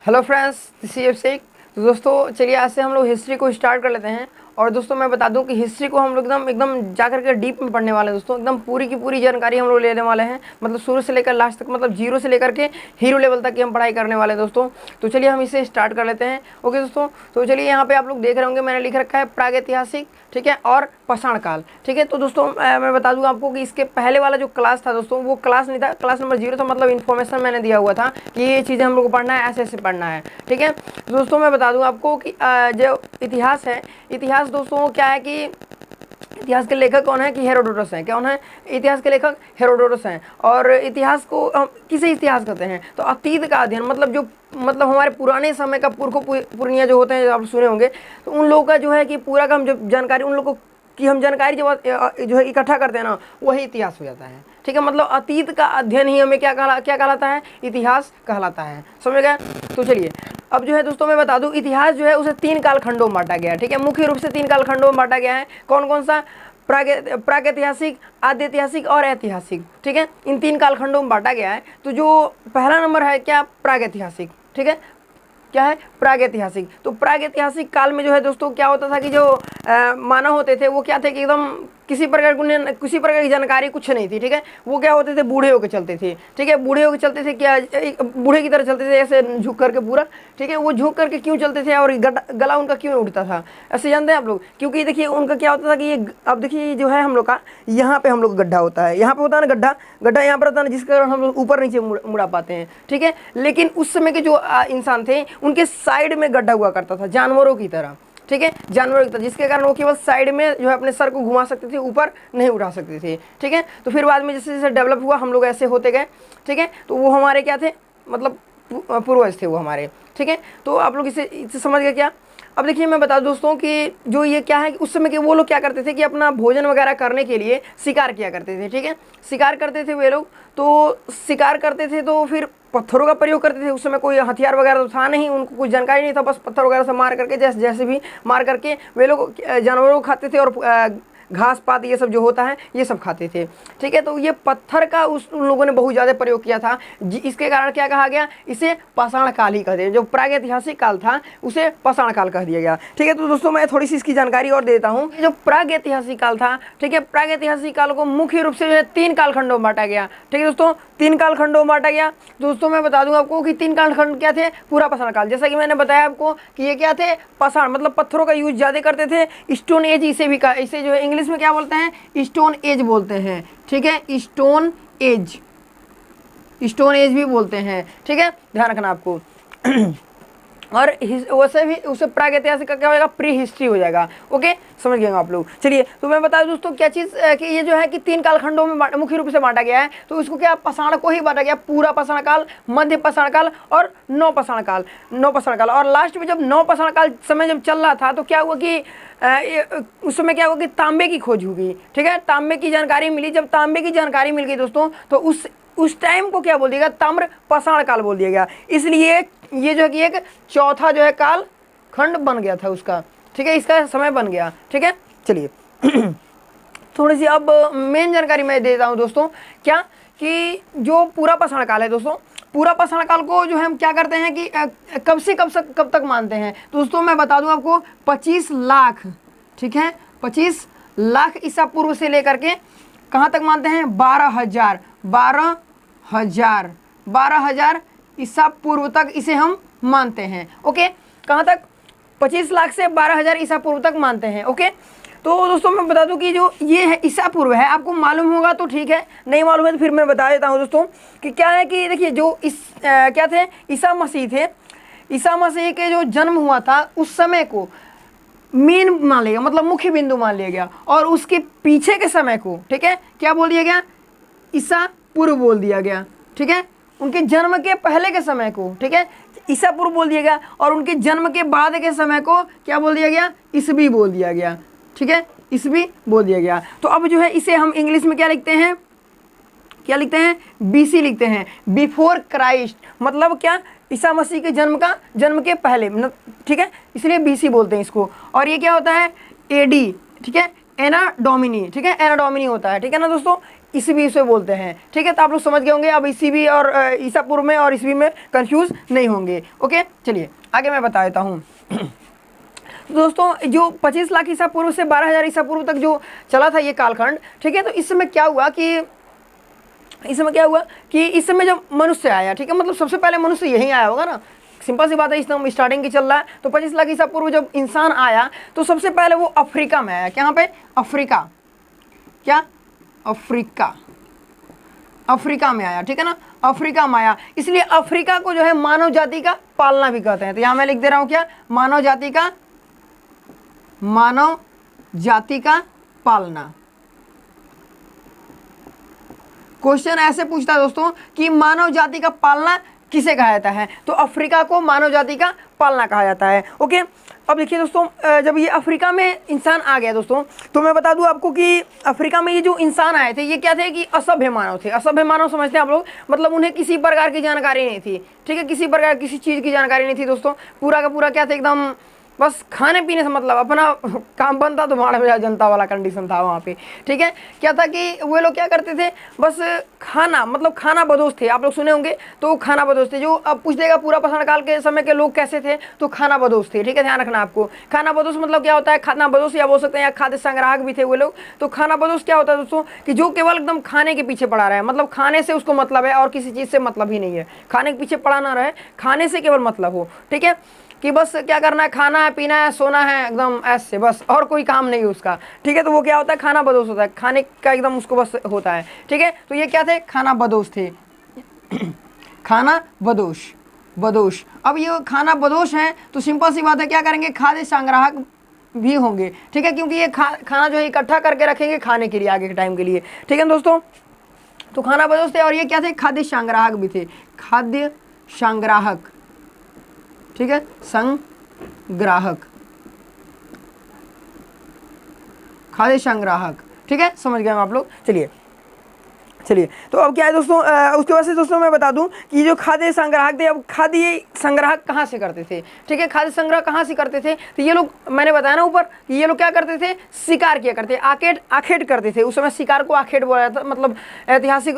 Hello friends, this is अभिषेक। तो दोस्तों चलिए आज से हम लोग हिस्ट्री को स्टार्ट कर लेते हैं। और दोस्तों मैं बता दूं कि हिस्ट्री को हम लोग एकदम एकदम जाकर के डीप में पढ़ने वाले हैं दोस्तों। एकदम पूरी की पूरी जानकारी हम लोग लेने वाले हैं, मतलब शुरू से लेकर लास्ट तक, मतलब जीरो से लेकर के हीरो लेवल तक की हम पढ़ाई करने वाले हैं दोस्तों। तो चलिए हम इसे स्टार्ट कर लेते हैं। ओके दोस्तों, तो चलिए यहाँ पे आप लोग देख रहे होंगे मैंने लिख रखा है प्रागैतिहासिक, ठीक है, और पाषाण काल, ठीक है। तो दोस्तों मैं बता दूं आपको कि इसके पहले वाला जो क्लास था दोस्तों, वो क्लास नहीं था, क्लास नंबर 0 था, मतलब इन्फॉर्मेशन मैंने दिया हुआ था कि ये चीज़ें हम लोग को पढ़ना है, ऐसे ऐसे पढ़ना है, ठीक है। तो दोस्तों मैं बता दूं आपको कि जो इतिहास है, इतिहास दोस्तों क्या है कि इतिहास के लेखक कौन है कि हेरोडोटस हैं। कौन है इतिहास के लेखक? हेरोडोटस हैं। और इतिहास को हम किसे इतिहास कहते हैं? तो अतीत का अध्ययन, मतलब जो मतलब हमारे पुराने समय का पुरखों पुरनिया जो होते हैं, आप सुने होंगे, तो उन लोगों का जो है कि पूरा का हम जो जानकारी उन लोगों की हम जानकारी जो है इकट्ठा करते हैं ना, वही इतिहास हो जाता है, ठीक है। मतलब अतीत का अध्ययन ही हमें क्या कहलाता है? इतिहास कहलाता है। समझ गए? तो चलिए अब जो है दोस्तों मैं बता दूं, इतिहास जो है उसे 3 कालखंडों में बांटा गया है, ठीक है। मुख्य रूप से 3 कालखंडों में बांटा गया है। कौन कौन सा? प्रागैतिहासिक, आद्यैतिहासिक और ऐतिहासिक, ठीक है। इन 3 कालखंडों में बांटा गया है। तो जो पहला नंबर है क्या? प्रागैतिहासिक, ठीक है। क्या है? प्रागैतिहासिक। तो प्रागैतिहासिक काल में जो है दोस्तों क्या होता था कि जो मानव होते थे वो क्या थे कि एकदम किसी प्रकार की जानकारी कुछ नहीं थी, ठीक है। वो क्या होते थे? बूढ़े होकर चलते थे, ठीक है। बूढ़े होकर चलते थे, क्या बूढ़े की तरह चलते थे, ऐसे झुक करके पूरा, ठीक है। वो झुक करके क्यों चलते थे और गला उनका क्यों उठता था? ऐसे जानते हैं आप लोग? क्योंकि देखिए उनका क्या होता था कि ये अब देखिए जो है हम लोग का यहाँ पे हम लोग का गड्ढा होता है, यहाँ पे होता है ना गड्ढा, गड्ढा यहाँ पर होता है ना, जिसके कारण हम लोग ऊपर नीचे मुड़ा पाते हैं, ठीक है। लेकिन उस समय के जो इंसान थे उनके साइड में गड्ढा हुआ करता था, जानवरों की तरह, ठीक है, जानवरों की तरह, जिसके कारण वो केवल साइड में जो है अपने सर को घुमा सकते थे, ऊपर नहीं उठा सकते थे, ठीक है। तो फिर बाद में जैसे जैसे डेवलप हुआ हम लोग ऐसे होते गए, ठीक है। तो वो हमारे क्या थे? मतलब पूर्वज थे वो हमारे, ठीक है। तो आप लोग इसे समझ गए क्या? अब देखिए मैं बता दूं दोस्तों कि जो ये क्या है कि उस समय के वो लोग क्या करते थे कि अपना भोजन वगैरह करने के लिए शिकार किया करते थे, ठीक है। शिकार करते थे वे लोग, तो शिकार करते थे तो फिर पत्थरों का प्रयोग करते थे। उस समय कोई हथियार वगैरह तो था नहीं, उनको कुछ जानकारी नहीं था, बस पत्थर वगैरह से मार करके जैसे भी मार करके वे लोग जानवरों को खाते थे, और घास पात ये सब जो होता है ये सब खाते थे, ठीक है। तो ये पत्थर का उन लोगों ने बहुत ज़्यादा प्रयोग किया था, इसके कारण क्या कहा गया? इसे पाषाण काल ही कह दिया। जो प्रागैतिहासिक काल था उसे पाषाण काल कह दिया गया, ठीक है। तो दोस्तों मैं थोड़ी सी इसकी जानकारी और देता हूँ। जो प्रागैतिहासिक काल था, ठीक है, प्रागैतिहासिक काल को मुख्य रूप से जो है 3 कालखंडों में बांटा गया, ठीक है दोस्तों। 3 कालखंडों में बांटा गया। दोस्तों मैं बता दूं आपको कि 3 कालखंड क्या थे? पूरा पाषाण काल, जैसा कि मैंने बताया आपको कि ये क्या थे? पाषाण, मतलब पत्थरों का यूज ज़्यादा करते थे। स्टोन एज इसे भी इसे जो है इंग्लिश में क्या बोलते हैं? स्टोन एज बोलते हैं, ठीक है। स्टोन एज भी बोलते हैं, ठीक है, ध्यान रखना आपको। और वैसे भी उसे प्रागैतिहासिक का क्या हो जाएगा? प्री हिस्ट्री हो जाएगा। ओके, समझ गए आप लोग? चलिए तो मैं बता दूं दोस्तों क्या चीज़ कि ये जो है कि 3 कालखंडों में मुख्य रूप से बांटा गया है। तो इसको क्या? पाषाण को ही बांटा गया, पूरा पाषाण काल, मध्य पाषाण काल और नौ पाषाण काल। और लास्ट में जब नौ पाषाण काल समय जब चल रहा था तो क्या हुआ कि उस समय क्या हुआ कि तांबे की खोज हुई, ठीक है। तांबे की जानकारी मिली। जब तांबे की जानकारी मिल गई दोस्तों, तो उस टाइम को क्या बोल दिया गया? ताम्र पाषाण काल बोल दिया गया। इसलिए ये जो है कि एक चौथा जो है काल खंड बन गया था उसका, ठीक है, इसका समय बन गया, ठीक है। चलिए थोड़ी सी अब मेन जानकारी मैं देता हूँ दोस्तों। क्या कि जो पूरा पाषाण काल है दोस्तों, पूरा पाषाण काल को जो है हम क्या करते हैं कि कब से कब तक मानते हैं दोस्तों? मैं बता दूं आपको 25 लाख, ठीक है, 25 लाख ईसा पूर्व से लेकर के कहाँ तक मानते हैं? 12,000 ईसा पूर्व तक इसे हम मानते हैं। ओके, कहाँ तक? 25 लाख से 12,000 ईसा पूर्व तक मानते हैं। ओके, तो दोस्तों मैं बता दूं कि जो ये है ईसा पूर्व है, आपको मालूम होगा तो ठीक है, नहीं मालूम है तो फिर मैं बता देता हूं दोस्तों कि क्या है कि देखिए जो क्या थे? ईसा मसीह थे। ईसा मसीह के जो जन्म हुआ था उस समय को मेन मान लिया, मतलब मुख्य बिंदु मान लिया गया, और उसके पीछे के समय को, ठीक है, क्या बोल दिया गया? ईसा पूर्व बोल दिया गया, ठीक है। उनके जन्म के पहले के समय को, ठीक है, ईसा पूर्व बोल दिया गया, और उनके जन्म के बाद के समय को क्या बोल दिया गया? ईसवी बोल दिया गया, ठीक है, ईसवी बोल दिया गया। तो अब जो है इसे हम इंग्लिश में क्या लिखते हैं? बीसी लिखते हैं, बिफोर क्राइस्ट। मतलब क्या? ईसा मसीह के जन्म के पहले, ठीक है, इसलिए बीसी बोलते हैं इसको। और ये क्या होता है? एडी, ठीक है, एना डोमिनी, ठीक है, एना डोमिनी होता है, ठीक है ना दोस्तों। ईसवी से बोलते हैं। ठीक है, तो आप लोग समझ गए होंगे, अब ईसवी और ईसा पूर्व में और ईसवी में कंफ्यूज नहीं होंगे। ओके, चलिए आगे मैं बता देता हूँ। दोस्तों जो 25 लाख ईसा पूर्व से 12,000 ईसा पूर्व तक जो चला था ये कालखंड, ठीक है, तो इस समय क्या हुआ कि इस समय जब मनुष्य आया, ठीक है, मतलब सबसे पहले मनुष्य यहीं आया होगा ना, सिंपल सी बात है, इस समय स्टार्टिंग की चल रहा है। तो 25 लाख ईसा पूर्व जब इंसान आया तो सबसे पहले वो अफ्रीका में आया। कहाँ पे? अफ्रीका। क्या? अफ्रीका में आया, ठीक है ना, अफ्रीका में आया। इसलिए अफ्रीका को जो है मानव जाति का पालना भी कहते हैं। तो यहाँ मैं लिख दे रहा हूँ क्या? मानव जाति का पालना। क्वेश्चन ऐसे पूछता है दोस्तों कि मानव जाति का पालना किसे कहा जाता है? तो अफ्रीका को मानव जाति का पालना कहा जाता है। ओके, अब देखिए दोस्तों, जब ये अफ्रीका में इंसान आ गया दोस्तों, तो मैं बता दूं आपको कि अफ्रीका में ये जो इंसान आए थे ये क्या थे कि असभ्य मानव थे। असभ्य मानव समझते हैं आप लोग, मतलब उन्हें किसी प्रकार की जानकारी नहीं थी। ठीक है, किसी प्रकार किसी चीज़ की जानकारी नहीं थी दोस्तों। पूरा का पूरा क्या था, एकदम बस खाने पीने से मतलब, अपना काम बनता तो माड़ा मेरा जनता वाला कंडीशन था वहाँ पे। ठीक है, क्या था कि वे लोग क्या करते थे, बस खाना, मतलब खाना बदोश थे। आप लोग सुने होंगे, तो खाना बदोश थे। जो अब पूछ देगा पूरा पाषाण काल के समय के लोग कैसे थे, तो खाना बदोश थे। ठीक है, ध्यान रखना आपको। खाना बदोश मतलब क्या होता है? खाना बदोश या बोल सकते हैं, या खाद्य संग्राहक भी थे वो लोग। तो खाना बदोश क्या होता है दोस्तों, कि जो केवल एकदम खाने के पीछे पड़ा रहा है, मतलब खाने से उसको मतलब है और किसी चीज़ से मतलब ही नहीं है। खाने के पीछे पड़ा ना रहे, खाने से केवल मतलब हो। ठीक है, कि बस क्या करना है, खाना है, पीना है, सोना है, एकदम ऐसे बस, और कोई काम नहीं उसका। ठीक है, तो वो क्या होता है? खाना बदोश होता है, खाने का एकदम उसको बस होता है। ठीक है, तो ये क्या थे? खाना बदोश थे। खाना बदोश। अब ये खाना बदोश हैं तो सिंपल सी बात है, क्या करेंगे? खाद्य संग्राहक भी होंगे। ठीक है, क्योंकि ये खाना जो है इकट्ठा करके रखेंगे खाने के लिए, आगे के टाइम के लिए। ठीक है दोस्तों, तो खाना बदोश थे और ये क्या थे? खाद्य संग्राहक भी थे। खाद्य संग्राहक, ठीक है, संग्राहक, खाद्य संग्राहक। ठीक है, समझ गए हम आप लोग। चलिए, तो अब क्या है दोस्तों, उसके बाद से दोस्तों मैं बता दूं कि जो खाद्य संग्राहक थे, अब खाद्य संग्राहक कहाँ से करते थे? ठीक है, खाद्य संग्रह कहाँ से करते थे? तो ये लोग, मैंने बताया ना ऊपर, कि ये लोग क्या करते थे? शिकार किया करते, आखेट करते थे। उस समय शिकार को आखेट बोला जाता, मतलब ऐतिहासिक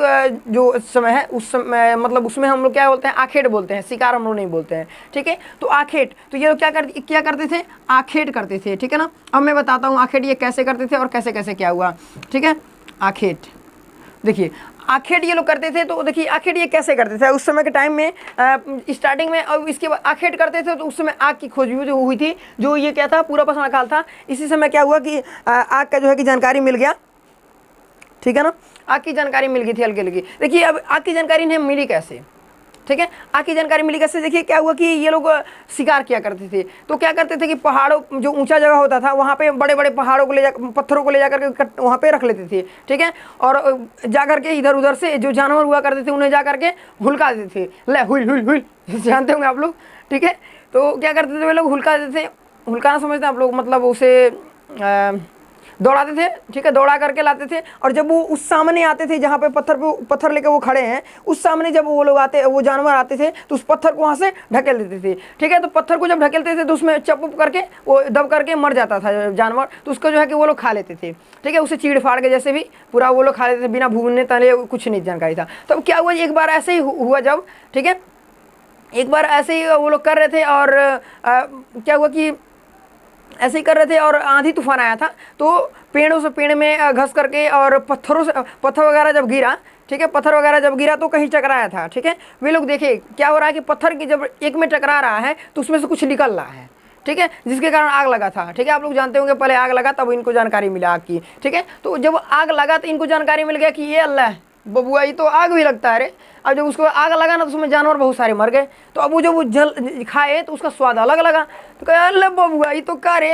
जो समय है उस समय, मतलब उसमें हम लोग क्या बोलते हैं? आखेट बोलते हैं, शिकार हम लोग नहीं बोलते हैं। ठीक है, तो आखेट, तो ये लोग क्या करते थे? आखेट करते थे। ठीक है ना, अब मैं बताता हूँ आखेट ये कैसे करते थे और कैसे कैसे क्या हुआ। ठीक है, आखेट, देखिए आखेट ये लोग करते थे। तो देखिए आखेट ये कैसे करते थे उस समय के टाइम में, स्टार्टिंग में। अब इसके बाद आखेट करते थे तो उस समय आग की खोज भी जो हुई थी, जो ये क्या था? पूरा पाषाण काल था। इसी समय क्या हुआ कि आग का जो है कि जानकारी मिल गया। ठीक है ना, आग की जानकारी मिल गई थी हल्की हल्की। देखिए अब आग की जानकारी इन्हें मिली कैसे? ठीक है, आग की जानकारी मिली कैसे? देखिए क्या हुआ कि ये लोग शिकार किया करते थे। तो क्या करते थे कि पहाड़ों, जो ऊंचा जगह होता था वहाँ पे बड़े बड़े पहाड़ों को पत्थरों को ले जाकर के वहाँ पे रख लेते थे। ठीक है, और जा करके इधर उधर से जो जानवर हुआ करते थे उन्हें जा करके हुलका देते थे। ले हुल हुल हुल, जानते होंगे आप लोग। ठीक है, तो क्या करते थे वे लोग? हुलका देते थे। हुलकाना समझते हैं आप लोग, मतलब उसे दौड़ाते थे। ठीक है, दौड़ा करके लाते थे, और जब वो उस सामने आते थे जहाँ पे पत्थर लेकर वो खड़े हैं, उस सामने जब वो लोग आते, वो जानवर आते थे, तो उस पत्थर को वहाँ से ढकेल देते थे। ठीक है, तो पत्थर को जब ढकेलते थे तो उसमें चप करके वो दब करके मर जाता था जानवर। तो उसको जो है कि वो लोग खा लेते थे। ठीक है, उसे चीड़ फाड़ के जैसे भी पूरा वो लोग खा लेते थे, बिना भूनने तले, कुछ नहीं जानकारी था। तो क्या हुआ, एक बार ऐसे ही हुआ जब, ठीक है, एक बार ऐसे ही वो लोग कर रहे थे, और क्या हुआ कि ऐसे ही कर रहे थे और आंधी तूफान आया था। तो पेड़ों से पेड़ में घस करके, और पत्थर वगैरह जब गिरा, ठीक है, पत्थर वगैरह जब गिरा तो कहीं टकराया था। ठीक है, वे लोग देखे क्या हो रहा है कि पत्थर की जब एक में टकरा रहा है तो उसमें से कुछ निकल रहा है। ठीक है, जिसके कारण आग लगा था। ठीक है, आप लोग जानते होंगे, पहले आग लगा तब इनको जानकारी मिला आग की। ठीक है, तो जब आग लगा तो इनको जानकारी मिल गया कि ये अल्लाह बबुआ, ये तो आग भी लगता है रे। अब जब उसको आग लगा ना तो उसमें जानवर बहुत सारे मर गए। तो अब वो जब वो जल खाए तो उसका स्वाद अलग लगा। तो कहा अल्लाह बबुआ, ये तो का रे,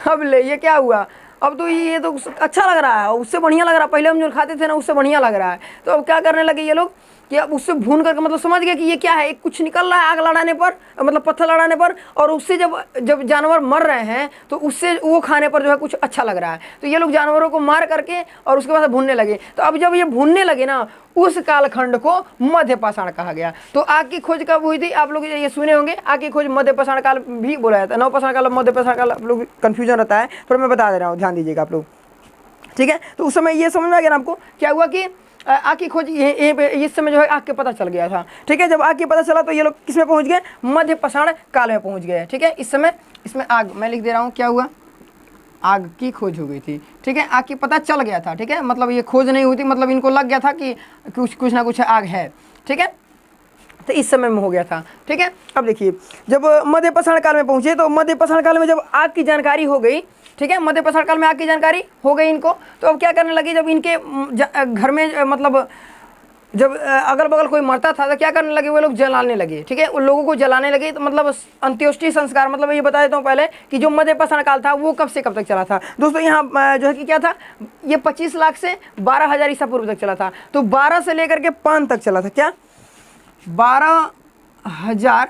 अब ले ये क्या हुआ? अब तो ये तो अच्छा लग रहा है, उससे बढ़िया लग रहा है। पहले हम जो खाते थे ना उससे बढ़िया लग रहा है। तो अब क्या करने लगे ये लोग कि अब उससे भून करके, मतलब समझ गए कि ये क्या है, कुछ निकल रहा है आग लड़ाने पर, मतलब पत्थर लड़ाने पर, और उससे जब जानवर मर रहे हैं तो उससे वो खाने पर जो है कुछ अच्छा लग रहा है। तो ये लोग जानवरों को मार करके और उसके बाद भूनने लगे। तो अब जब ये भूनने लगे ना, उस कालखंड को मध्य पाषाण कहा गया। तो आग की खोज कब हुई थी? आप लोग ये सुने होंगे, आग की खोज मध्य पाषाण काल भी बोला जाता है। नव पाषाण काल, मध्य पाषाण काल, आप लोग कन्फ्यूजन रहता है, थोड़ा मैं बता दे रहा हूँ, ध्यान दीजिएगा आप लोग। ठीक है। तो उस समय ये समझ में आ गया ना आपको, क्या हुआ कि आग की खोज इस समय जो है आग के पता चल गया था। ठीक है, जब आग के पता चला तो ये लोग किस में पहुंच गए, मध्य पाषाण काल में पहुंच गए। ठीक है, इस समय इसमें आग, मैं लिख दे रहा हूँ, क्या हुआ, आग की खोज हो गई थी। ठीक है, आग की पता चल गया था। ठीक है, मतलब ये खोज नहीं हुई थी, मतलब इनको लग गया था कि कुछ ना कुछ आग है। ठीक है, तो इस समय में हो गया था। ठीक है, अब देखिए जब मध्य पाषाण काल में पहुंचे तो मध्य पाषाण काल में जब आग की जानकारी हो गई, ठीक है, मध्य पाषाण काल में आग की जानकारी हो गई इनको, तो अब क्या करने लगे, जब इनके घर में मतलब जब अगल बगल कोई मरता था तो क्या करने लगे, वो लोग जलाने लगे। ठीक है, उन लोगों को जलाने लगे, तो मतलब अंत्योष्टि संस्कार, मतलब ये बता देता हूँ पहले कि जो मध्य पाषाण काल था वो कब से कब तक चला था दोस्तों। यहाँ जो है कि क्या था, ये 25 लाख से 12,000 ईसा पूर्व तक चला था। तो 12 से लेकर के 5 तक चला था। क्या 12,000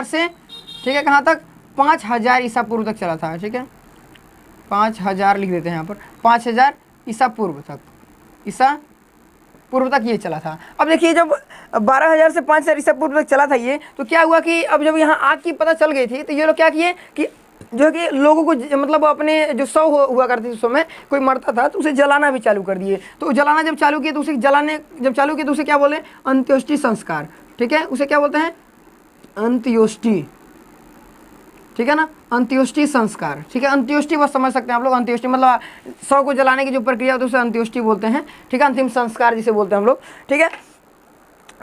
से ठीक है कहाँ तक, 5,000 ईसा पूर्व तक चला था। ठीक है, 5,000 लिख देते हैं यहाँ पर, 5,000 ईसा पूर्व तक, ईसा पूर्व तक ये चला था। अब देखिए जब 12,000 से 5,000 ईसा पूर्व तक चला था ये, तो क्या हुआ कि अब जब यहाँ आग की पता चल गई थी तो ये लोग क्या किए कि जो है कि लोगों को मतलब अपने जो शव हुआ करती थी उस समय, कोई मरता था तो उसे जलाना भी चालू कर दिए। तो जलाना जब चालू किए तो उसे चालू किए तो उसे क्या बोले, अंत्योष्टि संस्कार। ठीक है, उसे क्या बोलते हैं, अंत्योष्टि। ठीक है ना, अंत्योष्टि संस्कार। ठीक है, अंत्योष्टि बस समझ सकते हैं आप लोग, अंत्योष्टि मतलब शव को जलाने की जो प्रक्रिया होती है उसे अंत्योष्टि बोलते हैं। ठीक है, अंतिम संस्कार जिसे बोलते हैं हम लोग। ठीक है,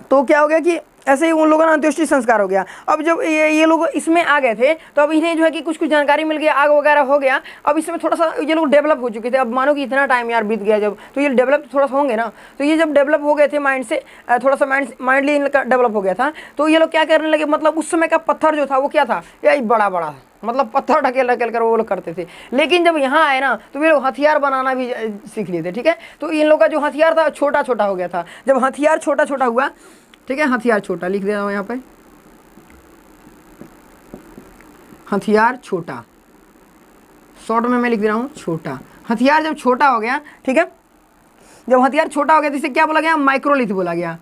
तो क्या हो गया कि ऐसे ही उन लोगों का अंत्योष्टि संस्कार हो गया। अब जब ये लोग इसमें आ गए थे तो अब इन्हें जो है कि कुछ जानकारी मिल गया, आग वगैरह हो गया। अब इसमें थोड़ा सा ये लोग डेवलप हो चुके थे। अब मानो कि इतना टाइम यार बीत गया जब, तो ये डेवलप थोड़ा सा होंगे ना। तो ये जब डेवलप हो गए थे माइंड से, थोड़ा सा माइंडली इनका डेवलप हो गया था, तो ये लोग क्या करने लगे, मतलब उस समय का पत्थर जो था वो क्या था, यही बड़ा बड़ा, मतलब पत्थर ढकेल कर वो लोग करते थे। लेकिन जब यहाँ आए ना तो वे लोग हथियार बनाना भी सीख लिए थे। ठीक है, तो इन लोग का जो हथियार था छोटा छोटा हो गया था। जब हथियार छोटा छोटा हुआ, ठीक है, हथियार छोटा लिख दे रहा हूँ यहाँ पे, हथियार छोटा, शॉर्ट में मैं लिख दे रहा हूँ छोटा। हथियार जब छोटा हो गया, ठीक है, जब हथियार छोटा हो गया तो इसे क्या बोला गया, माइक्रोलिथ बोला गया,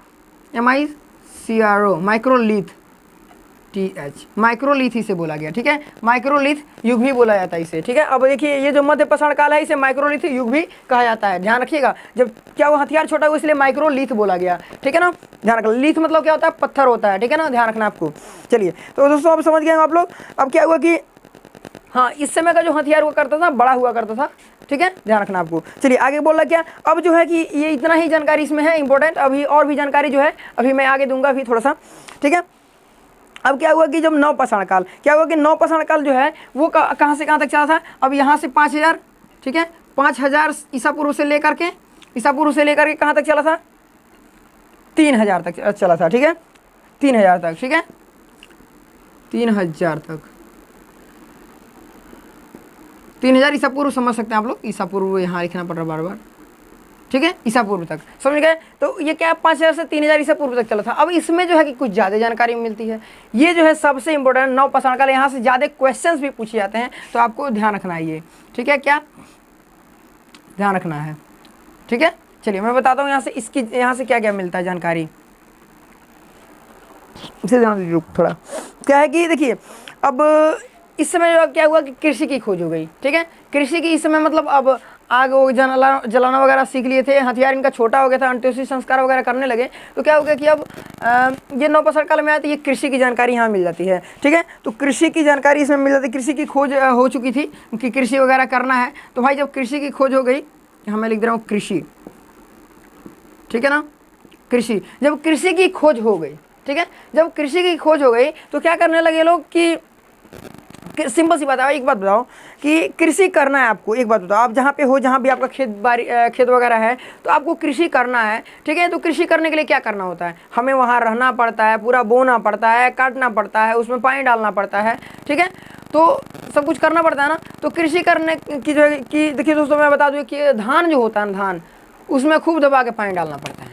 MICRO, माइक्रोलिथ, TH, माइक्रोलिथ इसे बोला गया। ठीक है, माइक्रोलिथ युग भी बोला जाता है इसे। ठीक है, अब देखिए ये जो मध्य पाषाण काल है इसे माइक्रोलिथ युग भी कहा जाता है। ध्यान रखिएगा, जब क्या वो हथियार छोटा हुआ इसलिए माइक्रोलिथ बोला गया। ठीक है ना, ध्यान रखना, लिथ मतलब क्या होता है, पत्थर होता है। ठीक है ना, ध्यान रखना आपको। चलिए तो दोस्तों अब समझ गए आप लोग। अब क्या हुआ कि हाँ, इस समय का जो हथियार हुआ करता था बड़ा हुआ करता था। ठीक है, ध्यान रखना आपको। चलिए आगे बोल रहा क्या, अब जो है कि ये इतना ही जानकारी इसमें है इंपॉर्टेंट। अभी और भी जानकारी जो है अभी मैं आगे दूंगा अभी थोड़ा सा। ठीक है, अब क्या हुआ कि जब नवपाषाण काल, क्या हुआ कि नवपाषाण काल जो है वो कहाँ से कहाँ तक चला था। अब यहाँ से 5,000, ठीक है, 5,000 ईसा पूर्व से लेकर के कहाँ तक चला था, 3,000 तक चला था। ठीक है, 3,000 तक। ठीक है, 3,000 तक, 3,000 ईसा पूर्व समझ सकते हैं आप लोग। ईसा पूर्व यहाँ लिखना पड़ रहा बार बार। ठीक है, ईसा पूर्व तक समझ गए। तो ये क्या 5,000 से 3,000 ईसा पूर्व तक चला था। अब इसमें जो है कि कुछ ज़्यादा जानकारी मिलती है। ये जो है सबसे इंपॉर्टेंट नवपाषाण काल, यहाँ से ज़्यादा क्वेश्चंस भी पूछे जाते हैं, तो आपको ध्यान रखना है ये। ठीक है, क्या ध्यान रखना है। ठीक है, चलिए मैं बताता हूँ यहाँ से क्या क्या मिलता है जानकारी, इसे ध्यान दीजिए थोड़ा। क्या है कि देखिए अब इस समय क्या हुआ कि कृषि की खोज हो गई। ठीक है, कृषि की इस समय मतलब अब आग जलाना वगैरह सीख लिए थे, हथियार इनका छोटा हो गया था, अंत्योष्टि संस्कार वगैरह करने लगे। तो क्या हो गया कि अब ये नवपाषाण काल में आया तो ये कृषि की जानकारी यहाँ मिल जाती है। ठीक है, तो कृषि की जानकारी इसमें मिल जाती है। कृषि की खोज हो चुकी थी कि कृषि वगैरह करना है। तो भाई जब कृषि की खोज हो गई, यहाँ मैं लिख दे रहा हूँ कृषि। ठीक है ना, कृषि, जब कृषि की खोज हो गई, ठीक है, जब कृषि की खोज हो गई तो क्या करने लगे लोग कि सिंपल सी बात है। एक बात बताओ कि कृषि करना है आपको, एक बात बताओ, आप जहाँ पे हो, जहाँ भी आपका खेत वगैरह है, तो आपको कृषि करना है। ठीक है, तो कृषि करने के लिए क्या करना होता है, हमें वहाँ रहना पड़ता है, पूरा बोना पड़ता है, काटना पड़ता है, उसमें पानी डालना पड़ता है। ठीक है, तो सब कुछ करना पड़ता है ना। तो कृषि करने की जो है कि देखिए दोस्तों मैं बता दूँ कि धान जो होता है ना, धान, उसमें खूब दबा के पानी डालना पड़ता है।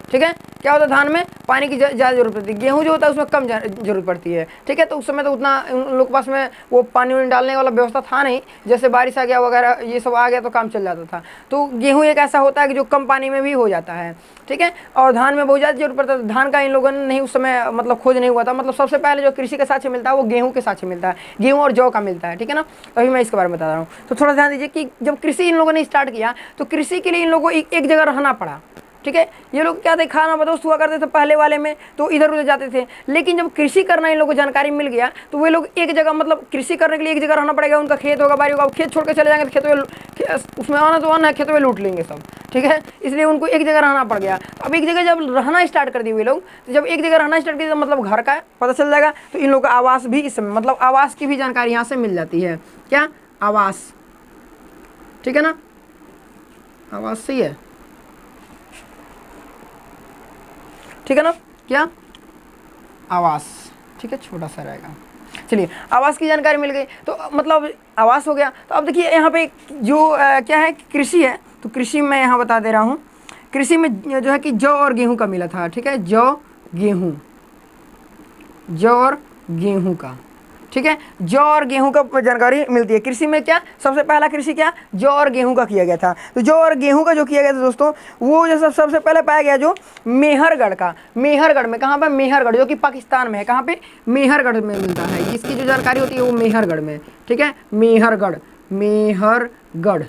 ठीक है। क्या होता है, धान में पानी की ज़्यादा जरूरत पड़ती है, गेहूँ जो होता है उसमें कम जरूरत पड़ती है, ठीक है। तो उस समय तो उतना उन लोग के पास में वो पानी वानी डालने वाला व्यवस्था था नहीं, जैसे बारिश आ गया वगैरह ये सब आ गया तो काम चल जाता था। तो गेहूँ एक ऐसा होता है कि जो कम पानी में भी हो जाता है, ठीक है। और धान में बहुत ज़्यादा जरूरत पड़ता है। धान का इन लोगों ने नहीं उस समय मतलब खोज नहीं हुआ था, मतलब सबसे पहले जो कृषि का साक्ष्य मिलता है वो गेहूँ के साक्ष्य मिलता है, गेहूँ और जौ का मिलता है, ठीक है ना। अभी मैं इसके बारे में बता रहा हूँ। तो थोड़ा ध्यान दीजिए कि जब कृषि इन लोगों ने स्टार्ट किया तो कृषि के लिए इन लोगों को एक जगह रहना पड़ा, ठीक है। ये लोग क्या थे, खाना बदोबस्त हुआ करते थे पहले वाले में, तो इधर उधर जाते थे। लेकिन जब कृषि करना इन लोगों को जानकारी मिल गया तो वे लोग एक जगह, मतलब कृषि करने के लिए एक जगह रहना पड़ेगा। उनका खेत होगा, बाड़ी होगा, खेत छोड़ के चले जाएंगे तो खेतों में उसमें आना तो आना है, खेतों में लूट लेंगे सब, ठीक है। इसलिए उनको एक जगह रहना पड़ गया। अब एक जगह जब रहना स्टार्ट कर दिए वे लोग, तो जब एक जगह रहना स्टार्ट किया तो मतलब घर का पता चल जाएगा। तो इन लोगों का आवास भी इस समय, मतलब आवास की भी जानकारी यहाँ से मिल जाती है। क्या, आवास, ठीक है ना, आवास सही है, ठीक है ना। क्या, आवास, ठीक है, छोटा सा रहेगा। चलिए, आवास की जानकारी मिल गई तो मतलब आवास हो गया। तो अब देखिए यहाँ पे जो क्या है, कृषि है। तो कृषि में यहाँ बता दे रहा हूँ, कृषि में जो है कि जौ और गेहूं का मिला था, ठीक है, जौ गेहूं, जौ और गेहूं का, ठीक है। जौ और गेहूं का जानकारी मिलती है कृषि में। क्या, सबसे पहला कृषि क्या, जौ और गेहूं का किया गया था। तो जौ और गेहूं का जो किया गया था दोस्तों, वो जो सबसे पहले पाया गया जो मेहरगढ़ का, मेहरगढ़ में, कहाँ पर, मेहरगढ़, जो कि पाकिस्तान में है। कहाँ पे, मेहरगढ़ में मिलता है। इसकी जो जानकारी होती है वो मेहरगढ़ में, ठीक है, मेहरगढ़, मेहरगढ़,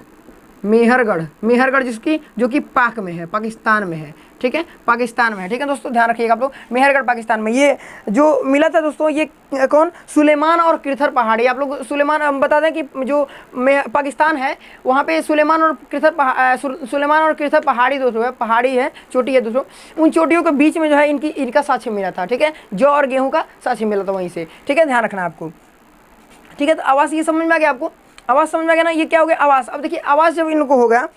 मेहरगढ़, मेहरगढ़ जिसकी जो कि पाक में है, पाकिस्तान में है, ठीक है, पाकिस्तान में है, ठीक है दोस्तों, ध्यान रखिएगा आप लोग। मेहरगढ़ पाकिस्तान में ये जो मिला था दोस्तों, ये कौन, सुलेमान और कृथर पहाड़ी। आप लोग सुलेमान, हम बता दें कि जो पाकिस्तान है वहाँ पे सुलेमान और कृथर पहाड़ी दोस्तों है, पहाड़ी है, चोटी है दोस्तों। उन चोटियों के बीच में जो है इनका साक्ष्य मिला था, ठीक है, जौ और गेहूँ का साक्ष्य मिला था वहीं से, ठीक है, ध्यान रखना आपको, ठीक है। तो आवास ये समझ में आ गया आपको, आवाज समझ में आ गया ना। ये क्या हो गया, आवास। अब देखिए आवास जब इन लोगों को हो गया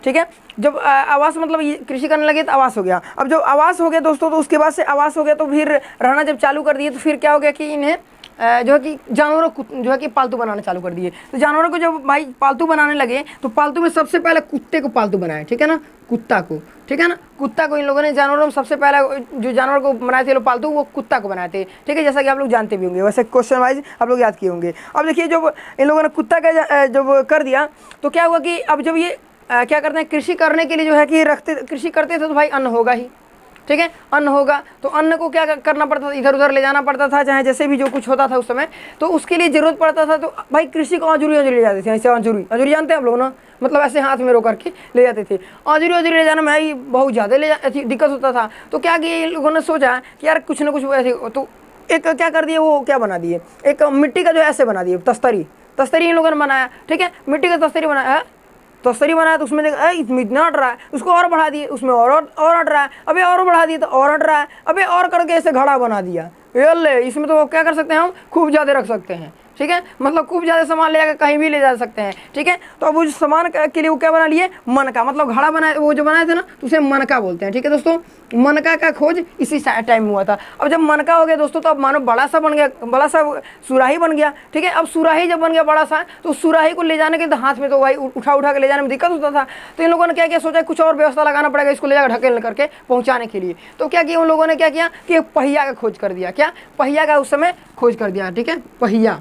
ठीक है, जब आवास मतलब ये कृषि करने लगे तो आवास हो गया। अब जब आवास हो गया दोस्तों, तो उसके बाद से आवास हो गया तो फिर रहना जब चालू कर दिए तो फिर क्या हो गया कि इन्हें जो है कि जानवरों को जो है कि पालतू बनाना चालू कर दिए। तो जानवरों को जब भाई पालतू बनाने लगे तो पालतू में सबसे पहले कुत्ते को पालतू बनाए, ठीक है ना, कुत्ता को, ठीक है ना, कुत्ता को इन लोगों ने जानवरों में सबसे पहला जो जानवर को बनाए थे लोग पालतू, वो कुत्ता को बनाए थे, ठीक है, जैसा कि आप लोग जानते भी होंगे, वैसे क्वेश्चन वाइज आप लोग याद किए होंगे। अब देखिए जब इन लोगों ने कुत्ता का जब कर दिया तो क्या हुआ कि अब जब ये क्या करते हैं, कृषि करने के लिए जो है कि रखते, कृषि करते थे तो भाई अन्न होगा ही, ठीक है, अन्न होगा। तो अन्न को क्या करना पड़ता था, इधर उधर ले जाना पड़ता था, चाहे जैसे भी जो कुछ होता था उस समय, तो उसके लिए जरूरत पड़ता था। तो भाई कृषि को आंजुरी ले जाते थे, ऐसे आंजुरी जानते हैं आप लोग ना, मतलब ऐसे हाथ में रो करके ले जाते थे। आंजुरी ले जाना में भाई बहुत ज़्यादा दिक्कत होता था। तो क्या किया लोगों ने सोचा कि यार कुछ ना कुछ ऐसे, तो एक क्या कर दिए, वो क्या बना दिए, एक मिट्टी का जो ऐसे बना दिए, तस्तरी इन लोगों ने बनाया, ठीक है, मिट्टी का तस्तरी बनाया, तस्तरी बनाया। तो उसमें देखा इतना अट रहा है, उसको और बढ़ा दिए, उसमें और अट रहा है, अबे और बढ़ा दिए तो और अट रहा है, अबे और करके ऐसे घड़ा बना दिया। ये इसमें तो क्या कर सकते हैं, हम खूब ज़्यादा रख सकते हैं, ठीक है, मतलब खूब ज़्यादा सामान ले जाकर कहीं भी ले जा सकते हैं, ठीक है। तो अब उस सामान के लिए वो क्या बना लिए, मनका, मतलब घड़ा बनाए, वो जो बनाए थे ना तो उसे मनका बोलते हैं, ठीक है दोस्तों। मनका का खोज इसी टाइम हुआ था। अब जब मनका हो गया दोस्तों तो अब मानो बड़ा सा बन गया, बड़ा सा सुराही बन गया, ठीक है। अब सुराही जब बन गया बड़ा सा, तो सुराही को ले जाने के तो हाथ में तो भाई उठा के ले जाने में दिक्कत होता था। तो इन लोगों ने क्या किया, सोचा कुछ और व्यवस्था लगाना पड़ेगा इसको ले जाकर ढकेल करके पहुँचाने के लिए। तो क्या किया उन लोगों ने, क्या किया कि पहिया का खोज कर दिया। क्या, पहिया का उस समय खोज कर दिया, ठीक है, पहिया,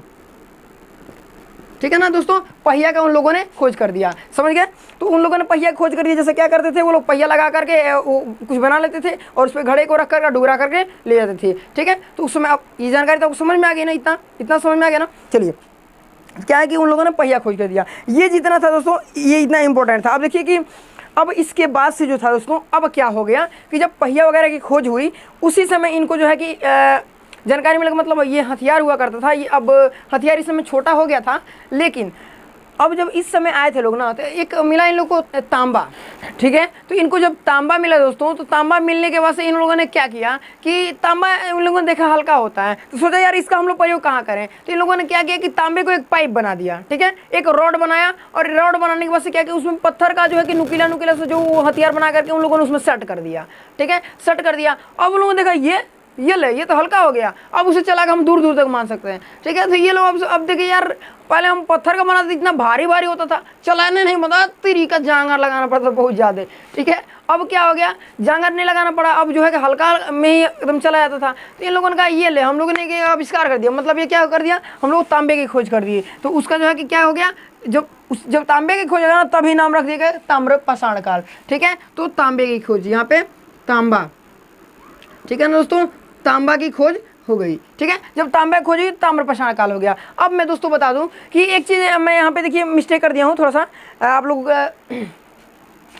ठीक है ना दोस्तों, पहिया का उन लोगों ने खोज कर दिया, समझ गए। तो उन लोगों ने पहिया खोज कर दिया। जैसे क्या करते थे वो लोग, पहिया लगा करके वो कुछ बना लेते थे और उस पर घड़े को रख कर डुगरा करके ले जाते थे, ठीक है। तो उस समय अब ये जानकारी तो समझ में आ गई ना, इतना समझ में आ गया ना। चलिए क्या है कि उन लोगों ने पहिया खोज कर दिया। ये जितना था दोस्तों, ये इतना इंपॉर्टेंट था। अब देखिए कि अब इसके बाद से जो था दोस्तों, अब क्या हो गया कि जब पहिया वगैरह की खोज हुई उसी समय इनको जो है कि जानकारी मिला, मतलब ये हथियार हुआ करता था। ये अब हथियार इस समय छोटा हो गया था, लेकिन अब जब इस समय आए थे लोग ना, तो एक मिला इन लोग को तांबा, ठीक है। तो इनको जब तांबा मिला दोस्तों, तो तांबा मिलने के बाद से इन लोगों ने क्या किया कि तांबा उन लोगों ने देखा हल्का होता है, तो सोचा यार इसका हम लोग प्रयोग कहाँ करें। तो इन लोगों ने क्या किया कि तांबे को एक पाइप बना दिया, ठीक है, एक रॉड बनाया, और रॉड बनाने के बाद से क्या किया, उसमें पत्थर का जो है कि नुकीला से जो हथियार बना करके उन लोगों ने उसमें सेट कर दिया, ठीक है, सेट कर दिया। अब उन लोगों ने देखा ये ले, ये तो हल्का हो गया, अब उसे चला के हम दूर दूर तक मान सकते हैं। ठीक है, तो ये लो अब देखिए यार, पहले हम पत्थर का बनाते इतना भारी भारी होता था, चलाने नहीं पता, तरीका जांगर लगाना पड़ता बहुत ज़्यादा। ठीक है, अब क्या हो गया, जांगर नहीं लगाना पड़ा, अब जो है कि हल्का में ही एकदम चला जाता था। तो इन लोगों ने कहा ये ले, हम लोगों ने आविष्कार कर दिया, मतलब ये क्या कर दिया, हम लोग तांबे की खोज कर दिए। तो उसका जो है कि क्या हो गया, जब तांबे की खोज होगा ना तभी नाम रख दिया गया ताम्र पाषाण काल। ठीक है, तो तांबे की खोज, यहाँ पे तांबा, ठीक है ना दोस्तों, तांबा की खोज हो गई। ठीक है, जब तांबा की खोज हुई ताम्र पाषाण काल हो गया। अब मैं दोस्तों बता दूं कि एक चीज़ मैं यहाँ पे देखिए मिस्टेक कर दिया हूँ थोड़ा सा, आप लोग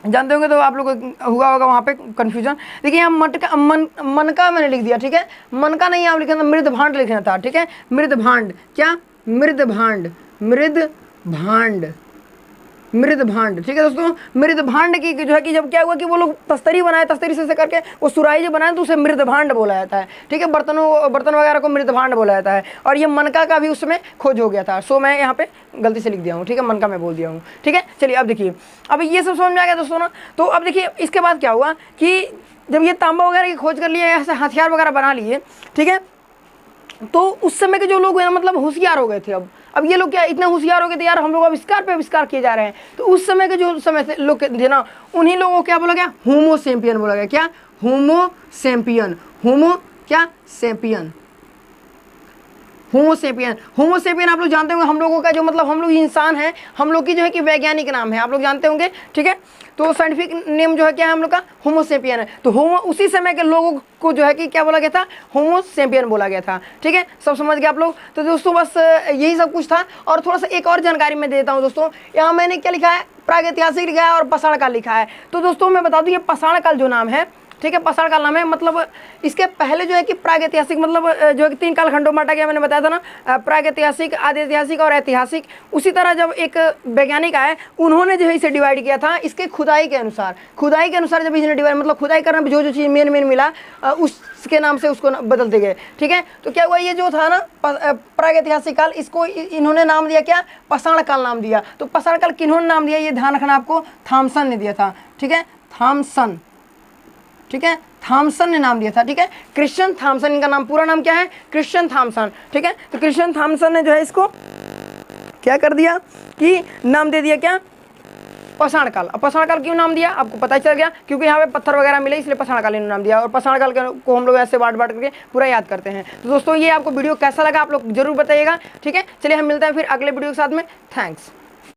जानते होंगे तो आप लोग हुआ होगा वहाँ पे कन्फ्यूजन। देखिए यहाँ मनका मैंने लिख दिया। ठीक है, मनका नहीं आप लिखना था, मृदभांड लिखना था। ठीक है, मृदभांड, क्या मृदभांड, मृदभांड, मृदभांड। ठीक है दोस्तों, मृदभांड की जो है कि जब क्या हुआ कि वो लोग तस्तरी बनाए, तस्तरी से करके वो सुराही जो बनाए तो उसे मृदभांड बोला जाता है। ठीक है, बर्तन वगैरह को मृदभांड बोला जाता है। और ये मनका का भी उसमें खोज हो गया था, सो मैं यहाँ पे गलती से लिख दिया हूँ। ठीक है, मनका मैं बोल दिया हूँ। ठीक है, चलिए अब देखिए, अब ये सब समझ में आ गया दोस्तों ना। तो अब देखिए इसके बाद क्या हुआ कि जब ये तांबा वगैरह की खोज कर लिए, ऐसे हथियार वगैरह बना लिए, ठीक है, तो उस समय के जो लोग हैं मतलब होशियार हो गए थे। अब ये लोग क्या इतना होशियार हो गए थे यार, हम लोग आविष्कार पे आविष्कार किए जा रहे हैं। तो उस समय के जो समय से लोग थे ना, उन्हीं लोगों को क्या बोला गया, होमो सेपियन बोला गया। क्या, होमो सेपियन, होमो क्या सेपियन, होमो सेपियन। होमो सेपियन आप लोग जानते होंगे हम लोगों का जो मतलब हम लोग इंसान हैं, हम लोग की जो है कि वैज्ञानिक नाम है, आप लोग जानते होंगे। ठीक है, तो साइंटिफिक नेम जो है क्या है हम लोग का, होमो सेपियन है। तो होमो उसी समय के लोगों को जो है कि क्या बोला गया था, होमो सेपियन बोला गया था। ठीक है, सब समझ गए आप लोग। तो दोस्तों बस यही सब कुछ था। और थोड़ा सा एक और जानकारी मैं देता हूँ दोस्तों, यहाँ मैंने क्या लिखा है, प्रागैतिहासिक लिखा है और पाषाण काल लिखा है। तो दोस्तों मैं बता दूँ ये पाषाण काल जो नाम है, ठीक है, पाषाण काल नाम है, मतलब इसके पहले जो है कि प्रागैतिहासिक मतलब जो है कि 3 कालखंडों में बांटा गया, मैंने बताया था ना, प्रागैतिहासिक, आदि ऐतिहासिक और ऐतिहासिक। उसी तरह जब एक वैज्ञानिक आए, उन्होंने जो है इसे डिवाइड किया था इसके खुदाई के अनुसार। खुदाई के अनुसार जब इसने डिवाइड मतलब खुदाई करने में जो चीज़ मेन मिला उसके नाम से उसको बदलते गए। ठीक है, तो क्या हुआ, ये जो था ना प्रागैतिहासिक काल, इसको इन्होंने नाम दिया क्या, पाषाण काल नाम दिया। तो पाषाण काल किन्होंने नाम दिया, ये ध्यान रखना आपको, थॉमसन ने दिया था। ठीक है, थॉमसन, ठीक है, थॉमसन ने नाम दिया था। ठीक है, क्रिश्चियन थॉमसन, इनका नाम पूरा नाम क्या है, क्रिश्चियन थॉमसन। ठीक है, तो क्रिश्चियन थॉमसन ने जो है इसको क्या कर दिया कि नाम दे दिया क्या, पाषाण काल। अब पाषाण काल क्यों नाम दिया आपको पता चल गया, क्योंकि यहाँ पे पत्थर वगैरह मिले इसलिए पाषाण काल इन्होंने नाम दिया। और पाषाण काल को हम लोग ऐसे बांट करके पूरा याद करते हैं। तो दोस्तों ये आपको वीडियो कैसा लगा आप लोग जरूर बताइएगा। ठीक है, चलिए हम मिलते हैं फिर अगले वीडियो के साथ में। थैंक्स।